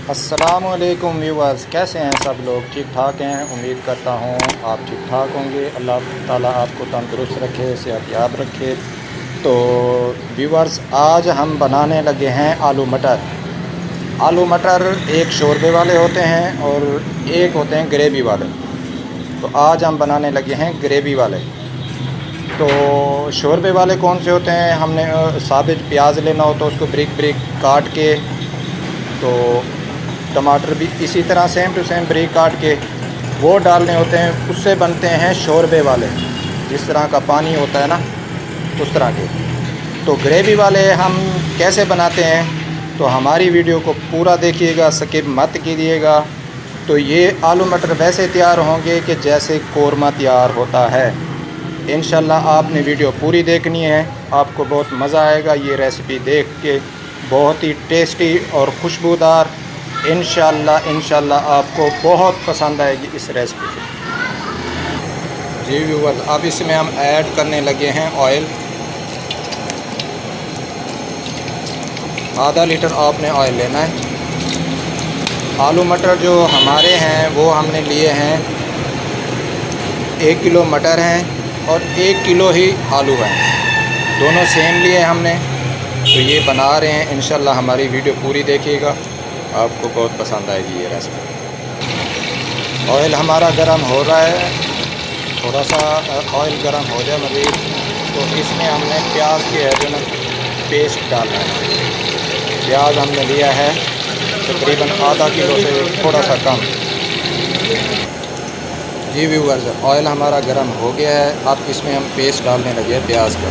अस्सलामुअलैकुम व्यूअर्स, कैसे हैं सब लोग? ठीक ठाक हैं, उम्मीद करता हूँ आप ठीक ठाक होंगे। अल्लाह ताला आपको तंदुरुस्त रखे, सेहतयाब रखे। तो व्यूअर्स, आज हम बनाने लगे हैं आलू मटर। आलू मटर एक शोरबे वाले होते हैं और एक होते हैं ग्रेवी वाले। तो आज हम बनाने लगे हैं ग्रेवी वाले। तो शोरबे वाले कौन से होते हैं? हमने साबित प्याज लेना होता है, उसको ब्रिक ब्रिक काट के, तो टमाटर भी इसी तरह सेम टू सेम ब्रिक काट के वो डालने होते हैं। उससे बनते हैं शोरबे वाले, जिस तरह का पानी होता है ना, उस तरह के। तो ग्रेवी वाले हम कैसे बनाते हैं, तो हमारी वीडियो को पूरा देखिएगा, स्किप मत कीजिएगा। तो ये आलू मटर वैसे तैयार होंगे कि जैसे कोरमा तैयार होता है। इंशाल्लाह आपने वीडियो पूरी देखनी है, आपको बहुत मज़ा आएगा ये रेसिपी देख के। बहुत ही टेस्टी और खुशबूदार। इंशाल्लाह आपको बहुत पसंद आएगी इस रेसिपी से। जी व्यूअर्स, अब इसमें हम ऐड करने लगे हैं ऑयल। आधा लीटर आपने ऑयल लेना है। आलू मटर जो हमारे हैं वो हमने लिए हैं, 1 किलो मटर हैं और 1 किलो ही आलू हैं, दोनों सेम लिए हमने। तो ये बना रहे हैं। इंशाल्लाह हमारी वीडियो पूरी देखिएगा, आपको बहुत पसंद आएगी ये रेसिपी। ऑयल हमारा गर्म हो रहा है, थोड़ा सा ऑयल गर्म हो जाए मज़ीद, तो इसमें हमने प्याज की है जो ना पेस्ट डालना है। प्याज हमने लिया है तकरीबन आधा किलो से थोड़ा सा कम। जी व्यूअर्स, ऑयल हमारा गर्म हो गया है। अब इसमें हम पेस्ट डालने लगे हैं प्याज का।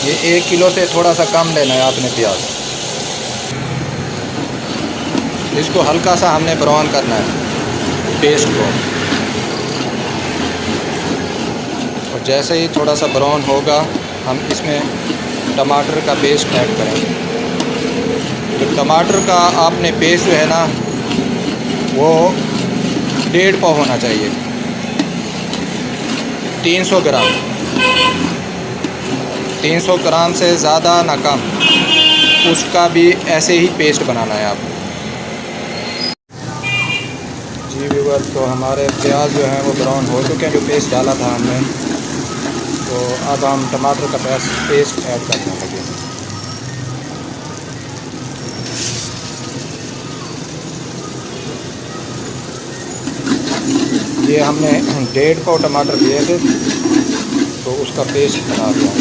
ये 1 किलो से थोड़ा सा कम लेना है आपने प्याज। इसको हल्का सा हमने ब्राउन करना है पेस्ट को, और जैसे ही थोड़ा सा ब्राउन होगा हम इसमें टमाटर का पेस्ट ऐड करेंगे। तो टमाटर का आपने पेस्ट जो है ना वो 1.5 पाव होना चाहिए, 300 ग्राम। 300 ग्राम से ज़्यादा ना कम, उसका भी ऐसे ही पेस्ट बनाना है आपको। जी व्यूअर्स, तो हमारे प्याज जो हैं वो ब्राउन हो चुके हैं, जो पेस्ट डाला था हमने। तो अब हम टमाटर का पेस्ट ऐड करने लगे। ये हमने 1.5 पाव टमाटर लिए थे, तो उसका पेस्ट बना दिया।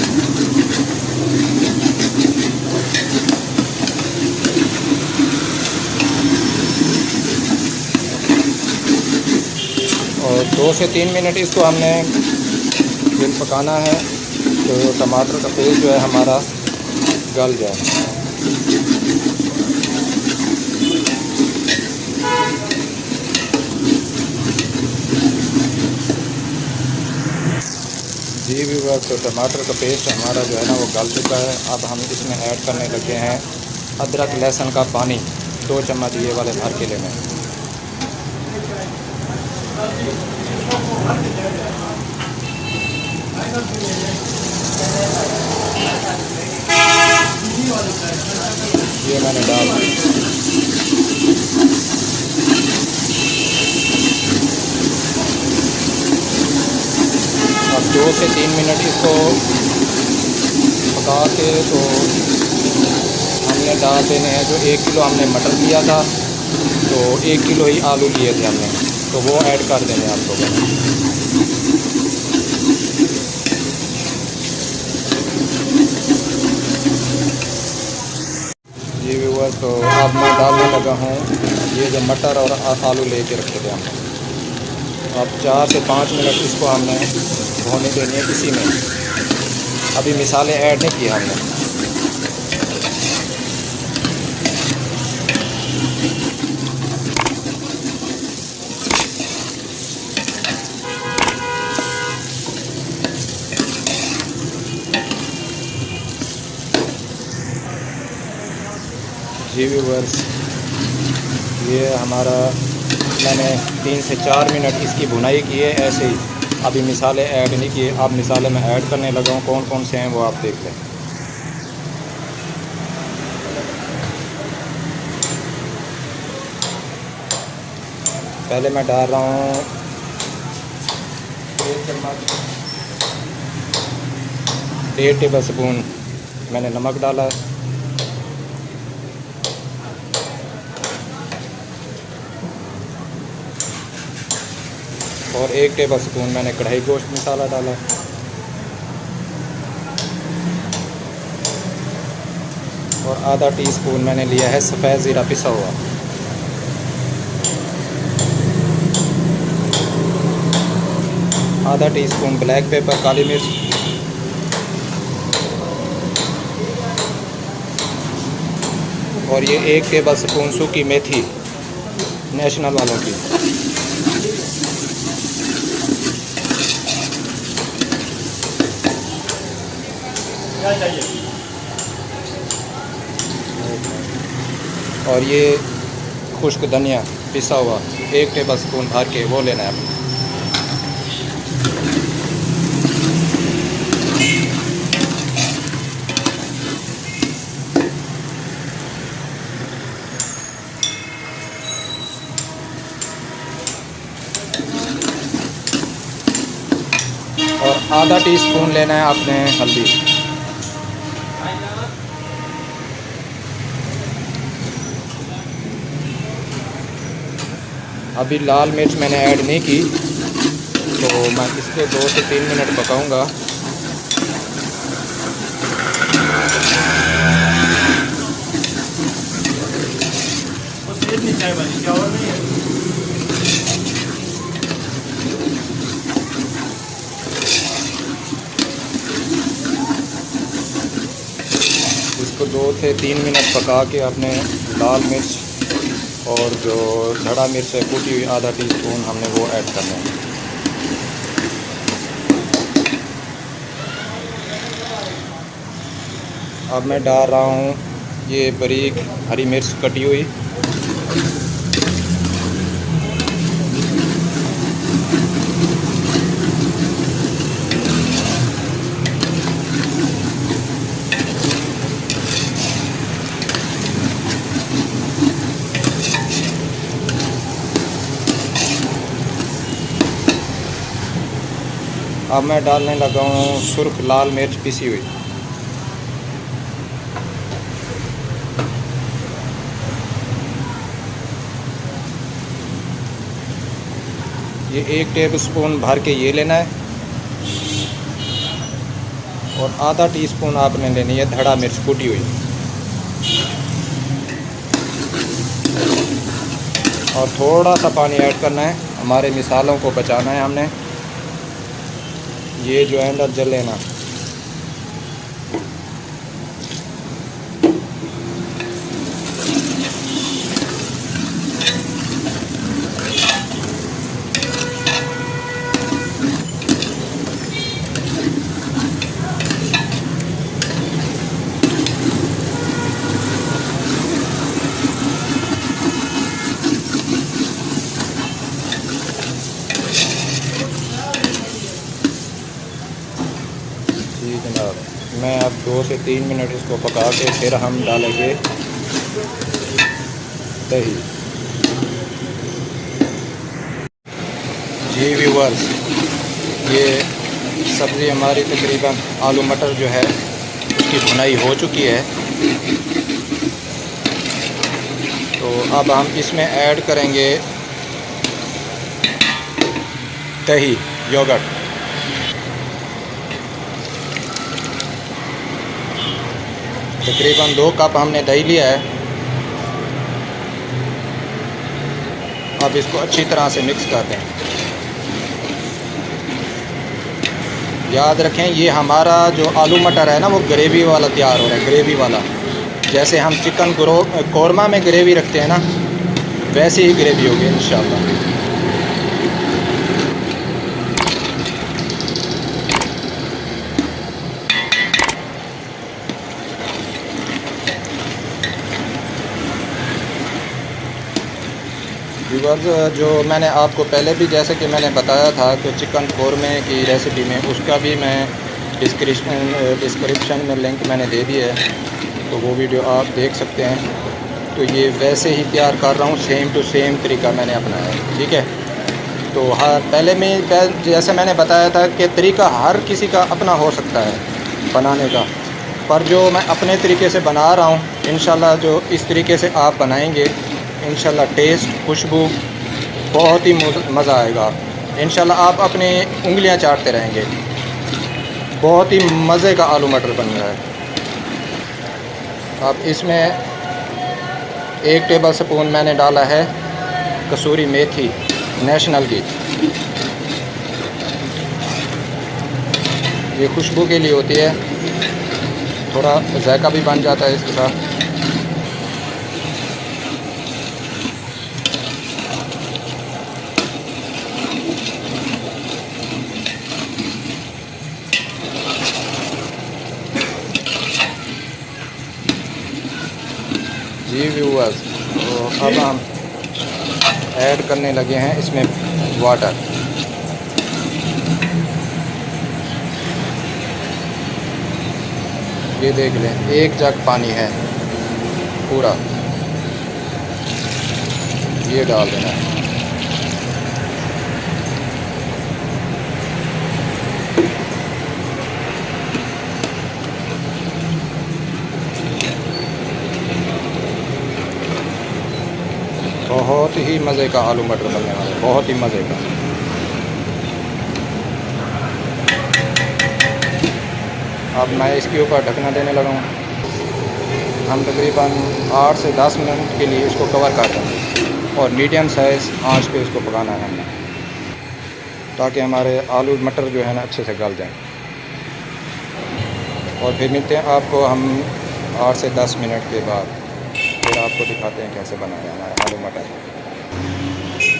और 2 से 3 मिनट इसको हमने फिर पकाना है, तो टमाटर का पेस्ट जो है हमारा गल जाए। जी व्यूअर्स, तो टमाटर का पेस्ट हमारा जो है ना वो गल चुका है। अब हम इसमें ऐड करने लगे हैं अदरक लहसुन का पानी, 2 चम्मच ये वाले भर के लेने हैं। ये मैंने डाल दिया। अब 2 से 3 मिनट इसको पका के तो हमने डाल देने हैं। जो 1 किलो हमने मटर लिया था, तो 1 किलो ही आलू लिए थे हमने, तो वो ऐड कर देने आप लोगों ने। जी व्यूअर्स, तो अब मैं डालने लगा हूँ ये जो मटर और आलू लेके रखे थे हमने। अब 4 से 5 मिनट इसको हमने होने देनी है इसी में। अभी मिसाले ऐड नहीं किए हमने। जी व्यूअर्स, ये हमारा मैंने 3 से 4 मिनट इसकी भुनाई की है ऐसे ही। अभी मिसाले ऐड नहीं किए, अब मिसाले मैं ऐड करने लगा हूँ। कौन कौन से हैं वो आप देख लें। पहले मैं डाल रहा हूँ 1 टेबल स्पून मैंने नमक डाला है और 1 टेबल स्पून मैंने कढ़ाई गोश्त मसाला डाला और आधा टीस्पून मैंने लिया है सफ़ेद ज़ीरा पिसा हुआ। आधा टीस्पून ब्लैक पेपर काली मिर्च, और ये 1 टेबल स्पून सूखी मेथी नेशनल वालों की। क्या चाहिए? और ये खुश्क धनिया पिसा हुआ 1 टेबल स्पून भर के वो लेना है। और आधा टीस्पून लेना है आपने हल्दी। अभी लाल मिर्च मैंने ऐड नहीं की, तो मैं इसको 2 से 3 मिनट पकाऊंगा। इसको 2 से 3 मिनट पका के आपने लाल मिर्च और जो धड़ा मिर्च है कूटी हुई आधा टीस्पून हमने वो ऐड करना है। अब मैं डाल रहा हूँ ये बारीक हरी मिर्च कटी हुई, अब मैं डालने लगा हूँ सुर्ख लाल मिर्च पिसी हुई। ये 1 टेबल स्पून भर के ये लेना है और आधा टीस्पून आपने लेनी है धड़ा मिर्च कूटी हुई। और थोड़ा सा पानी ऐड करना है, हमारे मिसालों को बचाना है हमने। ये जो है अंदर जल लेना। जी जनाब, मैं अब 2 से 3 मिनट इसको पका के फिर हम डालेंगे दही। जी व्यूअर्स, ये सब्ज़ी हमारी तकरीबन आलू मटर जो है उसकी भुनाई हो चुकी है। तो अब हम इसमें ऐड करेंगे दही योगर्ट। तकरीबन 2 कप हमने दही लिया है। अब इसको अच्छी तरह से मिक्स कर दें। याद रखें ये हमारा जो आलू मटर है ना वो ग्रेवी वाला तैयार हो रहा है, ग्रेवी वाला। जैसे हम चिकन कौरमा में ग्रेवी रखते हैं ना, वैसे ही ग्रेवी होगी इंशाल्लाह। व्यूअर्स, जो मैंने आपको पहले भी जैसे कि मैंने बताया था कि चिकन कौरमे की रेसिपी में, उसका भी मैं डिस्क्रिप्शन में लिंक मैंने दे दिया है, तो वो वीडियो आप देख सकते हैं। तो ये वैसे ही तैयार कर रहा हूँ, सेम टू सेम तरीका मैंने अपनाया है। ठीक है, तो पहले में जैसे मैंने बताया था कि तरीका हर किसी का अपना हो सकता है बनाने का, पर जो मैं अपने तरीके से बना रहा हूँ इंशाल्लाह, जो इस तरीके से आप बनाएंगे इंशाल्लाह टेस्ट, खुशबू बहुत ही मज़ा आएगा। इंशाल्लाह आप अपनी उंगलियां चाटते रहेंगे। बहुत ही मज़े का आलू मटर बन रहा है। अब इसमें 1 टेबल स्पून मैंने डाला है कसूरी मेथी नेशनल की। ये खुशबू के लिए होती है, थोड़ा जायका भी बन जाता है इसके साथ। जी व्यूअर्स, तो अब हम ऐड करने लगे हैं इसमें वाटर। ये देख लें, 1 जग पानी है पूरा, ये डाल देना है। बहुत ही मज़े का आलू मटर बनने वाला है, बहुत ही मज़े का। अब मैं इसके ऊपर ढकना देने लगा हूँ। हम तकरीबन 8 से 10 मिनट के लिए इसको कवर कर देंगे और मीडियम साइज़ आंच पे इसको पकाना है हमने, ताकि हमारे आलू मटर जो है ना अच्छे से गल जाएं। और फिर मिलते हैं आपको हम 8 से 10 मिनट के बाद, फिर आपको दिखाते हैं कैसे बनाया हमारा आलू मटर।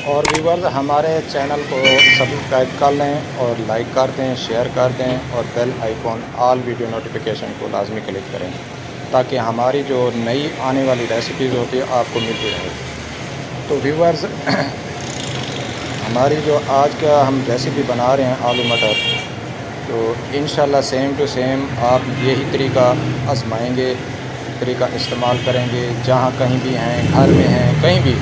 और व्यूअर्स, हमारे चैनल को सब्सक्राइब कर लें और लाइक कर दें, शेयर कर दें और bell icon all video notification को लाजमी क्लिक करें, ताकि हमारी जो नई आने वाली रेसिपीज़ होती है आपको मिलती रहे। तो व्यूअर्स, हमारी जो आज का हम रेसिपी बना रहे हैं आलू मटर, तो इंशाल्लाह सेम टू सेम आप यही तरीका आजमाएंगे, तरीका इस्तेमाल करेंगे जहाँ कहीं भी हैं, घर में हैं, कहीं भी।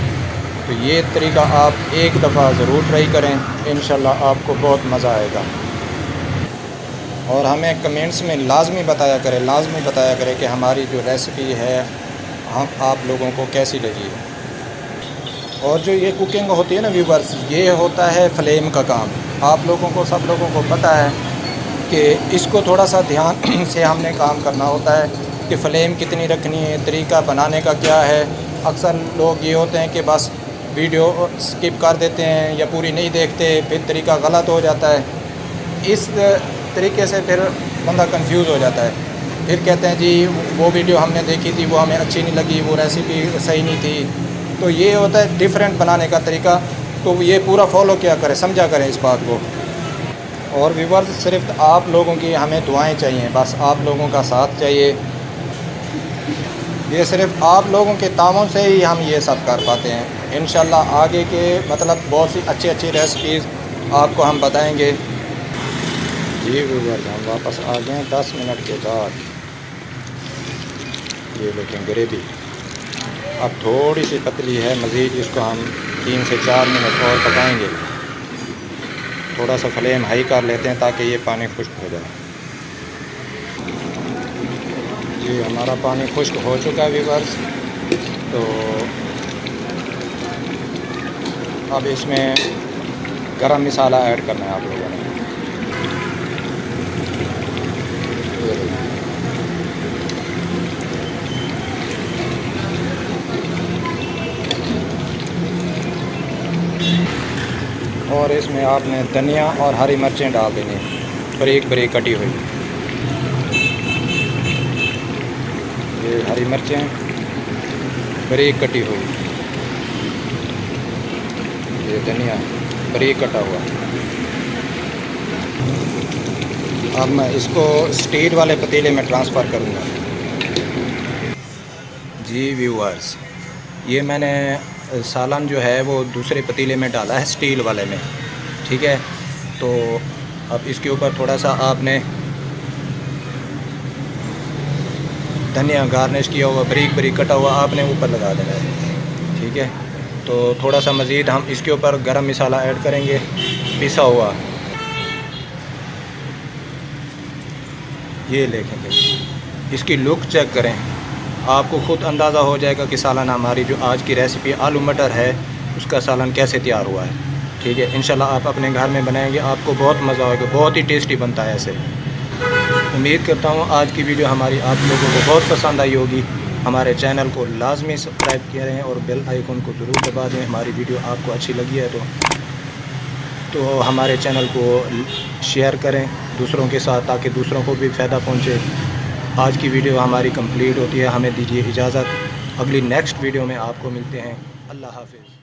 तो ये तरीका आप एक दफ़ा ज़रूर ट्राई करें, इंशाल्लाह आपको बहुत मज़ा आएगा। और हमें कमेंट्स में लाजमी बताया करें कि हमारी जो रेसिपी है हम आप लोगों को कैसी लगी है। और जो ये कुकिंग होती है ना व्यूअर्स, ये होता है फ्लेम का काम। आप लोगों को, सब लोगों को पता है कि इसको थोड़ा सा ध्यान से हमने काम करना होता है कि फ़्लेम कितनी रखनी है, तरीका बनाने का क्या है। अक्सर लोग ये होते हैं कि बस वीडियो स्किप कर देते हैं या पूरी नहीं देखते, फिर तरीका गलत हो जाता है। इस तरीके से फिर बंदा कंफ्यूज हो जाता है, फिर कहते हैं जी वो वीडियो हमने देखी थी, वो हमें अच्छी नहीं लगी, वो रेसिपी सही नहीं थी। तो ये होता है डिफरेंट बनाने का तरीका, तो ये पूरा फॉलो किया करें, समझा करें इस बात को। और व्यूअर्स, सिर्फ आप लोगों की हमें दुआएं चाहिए, बस आप लोगों का साथ चाहिए। ये सिर्फ आप लोगों के तामों से ही हम ये सब कर पाते हैं। इंशाल्लाह आगे के मतलब बहुत सी अच्छी अच्छी रेसिपीज़ आपको हम बताएंगे। जी व्यूअर्स, हम वापस आ गए 10 मिनट के बाद। ये देखें ग्रेवी अब थोड़ी सी पतली है, मज़ीद इसको हम 3 से 4 मिनट और पकाएंगे। थोड़ा सा फ्लेम हाई कर लेते हैं ताकि ये पानी खुश्क हो जाए। जी हमारा पानी खुश्क हो चुका है व्यूअर्स। तो अब इसमें गरम मसाला ऐड करना है आप लोगों ने। और इसमें आपने धनिया और हरी मिर्चें डाल देनी, बारीक बारीक कटी हुई। ये हरी मिर्चें बारीक कटी हुई, ये धनिया बारीक कटा हुआ। अब मैं इसको स्टील वाले पतीले में ट्रांसफ़र करूँगा। जी व्यूअर्स, ये मैंने सालन जो है वो दूसरे पतीले में डाला है, स्टील वाले में। ठीक है, तो अब इसके ऊपर थोड़ा सा आपने धनिया गार्निश किया हुआ बारीक बारीक कटा हुआ आपने ऊपर लगा देना है, ठीक है। तो थोड़ा सा मज़ीद हम इसके ऊपर गरम मसाला ऐड करेंगे पिसा हुआ, ये देखेंगे। इसकी लुक चेक करें, आपको ख़ुद अंदाज़ा हो जाएगा कि सालन हमारी जो आज की रेसिपी आलू मटर है उसका सालन कैसे तैयार हुआ है, ठीक है। इंशाल्लाह आप अपने घर में बनाएंगे, आपको बहुत मज़ा आएगा, बहुत ही टेस्टी बनता है ऐसे। उम्मीद करता हूँ आज की वीडियो हमारी आप लोगों को बहुत पसंद आई होगी। हमारे चैनल को लाजमी सब्सक्राइब करें और बेल आइकन को ज़रूर दबा दें। हमारी वीडियो आपको अच्छी लगी है तो हमारे चैनल को शेयर करें दूसरों के साथ, ताकि दूसरों को भी फ़ायदा पहुँचे। आज की वीडियो हमारी कंप्लीट होती है, हमें दीजिए इजाज़त। अगली नेक्स्ट वीडियो में आपको मिलते हैं। अल्लाह हाफ़िज़।